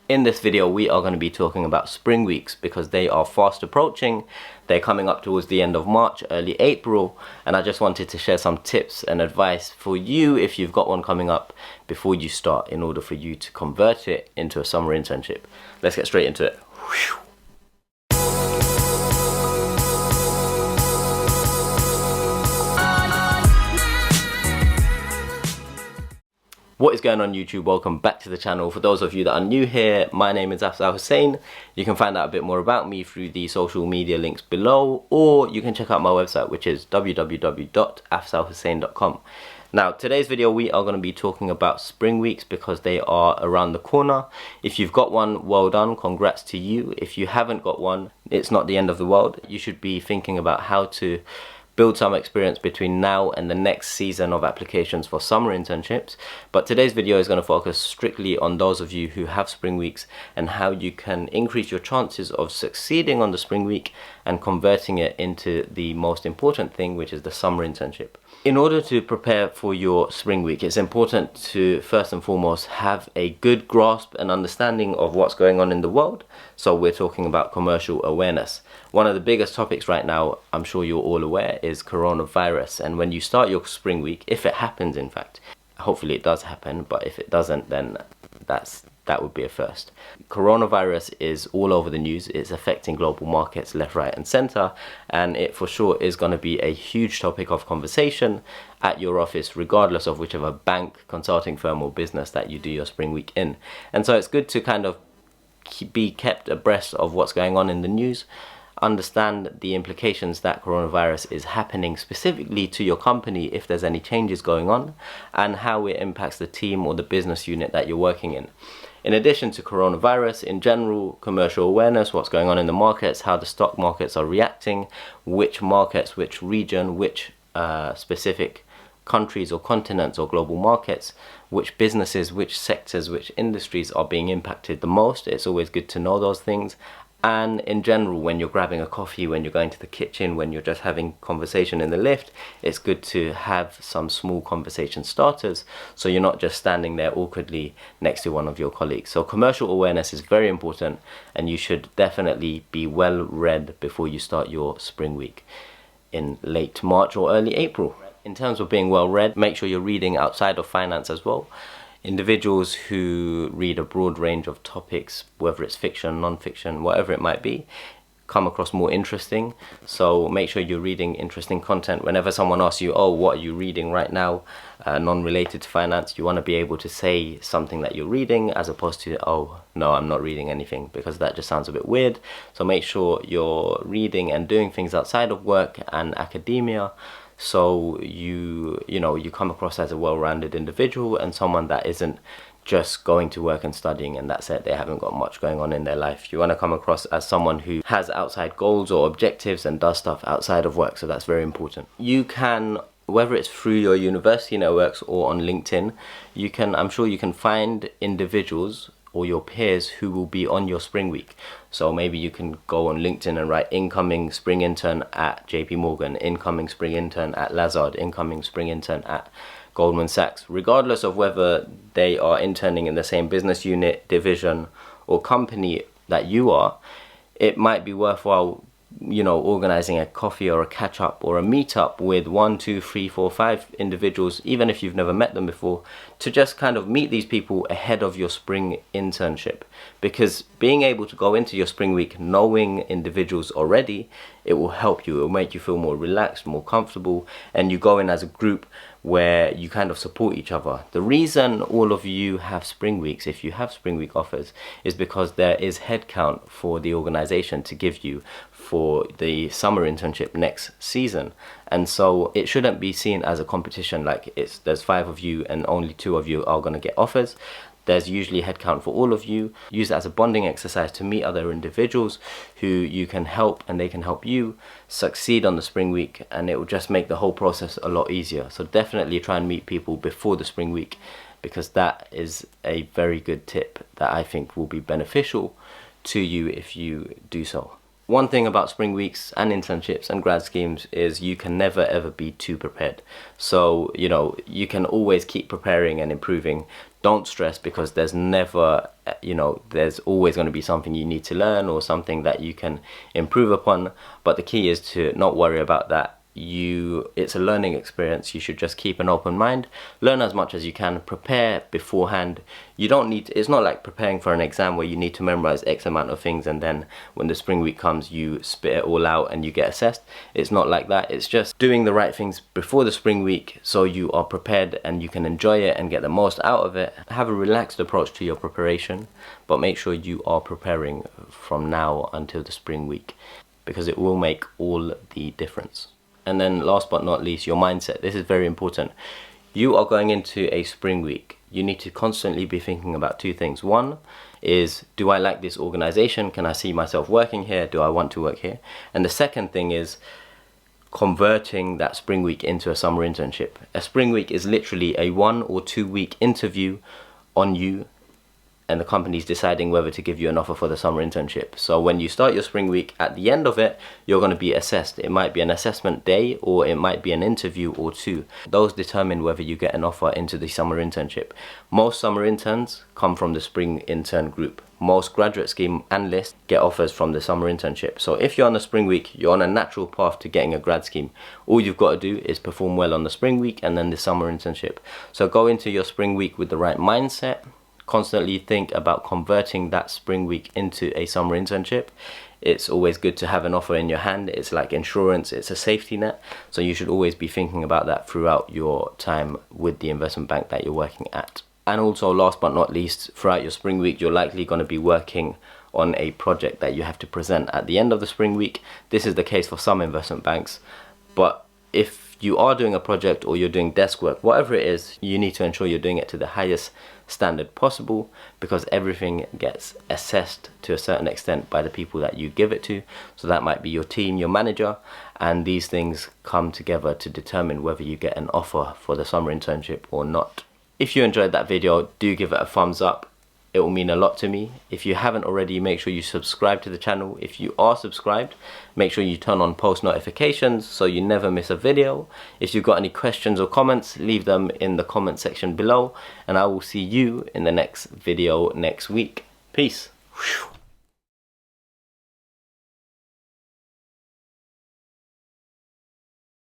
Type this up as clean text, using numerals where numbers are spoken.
In this video, we are going to be talking about spring weeks because they are fast approaching. They're coming up towards the end of March, early April, and I just wanted to share some tips and advice for you if you've got one coming up before you start in order for you to convert it into a summer internship. Let's get straight into it. Whew. What is going on YouTube? Welcome back to the channel. For those of you that are new here, my name is Afzal Hussain. You can find out a bit more about me through the social media links below, or you can check out my website, which is www.afzalhussain.com. Now, today's video we are going to be talking about spring weeks because they are around the corner. If you've got one, well done, congrats to you. If you haven't got one, it's not the end of the world. You should be thinking about how to build some experience between now and the next season of applications for summer internships. But today's video is going to focus strictly on those of you who have spring weeks and how you can increase your chances of succeeding on the spring week and converting it into the most important thing, which is the summer internship. In order to prepare for your spring week, it's important to first and foremost have a good grasp and understanding of what's going on in the world. So we're talking about commercial awareness. One of the biggest topics right now, I'm sure you're all aware, is coronavirus. And when you start your spring week, if it happens in fact, hopefully it does happen, but if it doesn't, then that would be a first. Coronavirus is all over the news. It's affecting global markets left, right and center, and it for sure is going to be a huge topic of conversation at your office, regardless of whichever bank, consulting firm or business that you do your spring week in. And so it's good to kind of be kept abreast of what's going on in the news, understand the implications that coronavirus is happening specifically to your company if there's any changes going on, and how it impacts the team or the business unit that you're working in. In addition to coronavirus, in general, commercial awareness, what's going on in the markets, how the stock markets are reacting, which markets, which region, which specific countries or continents or global markets, which businesses, which sectors, which industries are being impacted the most. It's always good to know those things. And in general, when you're grabbing a coffee, when you're going to the kitchen, when you're just having conversation in the lift, it's good to have some small conversation starters so you're not just standing there awkwardly next to one of your colleagues. So commercial awareness is very important, and you should definitely be well read before you start your spring week in late March or early April. In terms of being well read, make sure you're reading outside of finance as well. Individuals who read a broad range of topics, whether it's fiction, non-fiction, whatever it might be, come across more interesting. So make sure you're reading interesting content. Whenever someone asks you, oh, what are you reading right now, non-related to finance, you want to be able to say something that you're reading as opposed to, oh, no, I'm not reading anything, because that just sounds a bit weird. So make sure you're reading and doing things outside of work and academia, so you come across as a well-rounded individual and someone that isn't just going to work and studying and that's it. They haven't got much going on in their life. You want to come across as someone who has outside goals or objectives and does stuff outside of work, so that's very important. You can, whether it's through your university networks or on LinkedIn, I'm sure you can find individuals or your peers who will be on your spring week. So maybe you can go on LinkedIn and write incoming spring intern at JP Morgan, incoming spring intern at Lazard, incoming spring intern at Goldman Sachs. Regardless of whether they are interning in the same business unit, division or company that you are, it might be worthwhile organizing a coffee or a catch up or a meetup with 1, 2, 3, 4, 5 individuals, even if you've never met them before, to just kind of meet these people ahead of your spring internship. Because being able to go into your spring week knowing individuals already, it will help you. It will make you feel more relaxed, more comfortable, and you go in as a group where you kind of support each other. The reason all of you have spring weeks, if you have spring week offers, is because there is headcount for the organization to give you for the summer internship next season. And so it shouldn't be seen as a competition, like there's 5 of you and only 2 of you are going to get offers. There's usually headcount for all of you. Use it as a bonding exercise to meet other individuals who you can help and they can help you succeed on the spring week, and it will just make the whole process a lot easier. So definitely try and meet people before the spring week, because that is a very good tip that I think will be beneficial to you if you do so. One thing about spring weeks and internships and grad schemes is you can never ever be too prepared. So, you can always keep preparing and improving. don't stress, because there's never, there's always going to be something you need to learn or something that you can improve upon. But the key is to not worry about that. It's a learning experience. You should just keep an open mind, learn as much as you can, prepare beforehand. You don't need to, it's not like preparing for an exam where you need to memorize X amount of things and then when the spring week comes you spit it all out and you get assessed. It's not like that. It's just doing the right things before the spring week so you are prepared and you can enjoy it and get the most out of it. Have a relaxed approach to your preparation, but make sure you are preparing from now until the spring week, because it will make all the difference. And then last but not least, your mindset. This is very important. You are going into a spring week. You need to constantly be thinking about two things. One is, do I like this organization? Can I see myself working here? Do I want to work here? And the second thing is converting that spring week into a summer internship. A spring week is literally a 1 or 2 week interview on you, and the company's deciding whether to give you an offer for the summer internship. So when you start your spring week, at the end of it, you're going to be assessed. It might be an assessment day or it might be an interview or two. Those determine whether you get an offer into the summer internship. Most summer interns come from the spring intern group. Most graduate scheme analysts get offers from the summer internship. So if you're on a spring week, you're on a natural path to getting a grad scheme. All you've got to do is perform well on the spring week and then the summer internship. So go into your spring week with the right mindset. Constantly think about converting that spring week into a summer internship. It's always good to have an offer in your hand. It's like insurance, it's a safety net. So you should always be thinking about that throughout your time with the investment bank that you're working at. And also, last but not least, throughout your spring week, you're likely going to be working on a project that you have to present at the end of the spring week. This is the case for some investment banks, but if you are doing a project or you're doing desk work, whatever it is, you need to ensure you're doing it to the highest standard possible, because everything gets assessed to a certain extent by the people that you give it to. So that might be your team, your manager, and these things come together to determine whether you get an offer for the summer internship or not. If you enjoyed that video, do give it a thumbs up. It will mean a lot to me. If you haven't already, make sure you subscribe to the channel. If you are subscribed, make sure you turn on post notifications so you never miss a video. If you've got any questions or comments, leave them in the comment section below, and I will see you in the next video next week. Peace.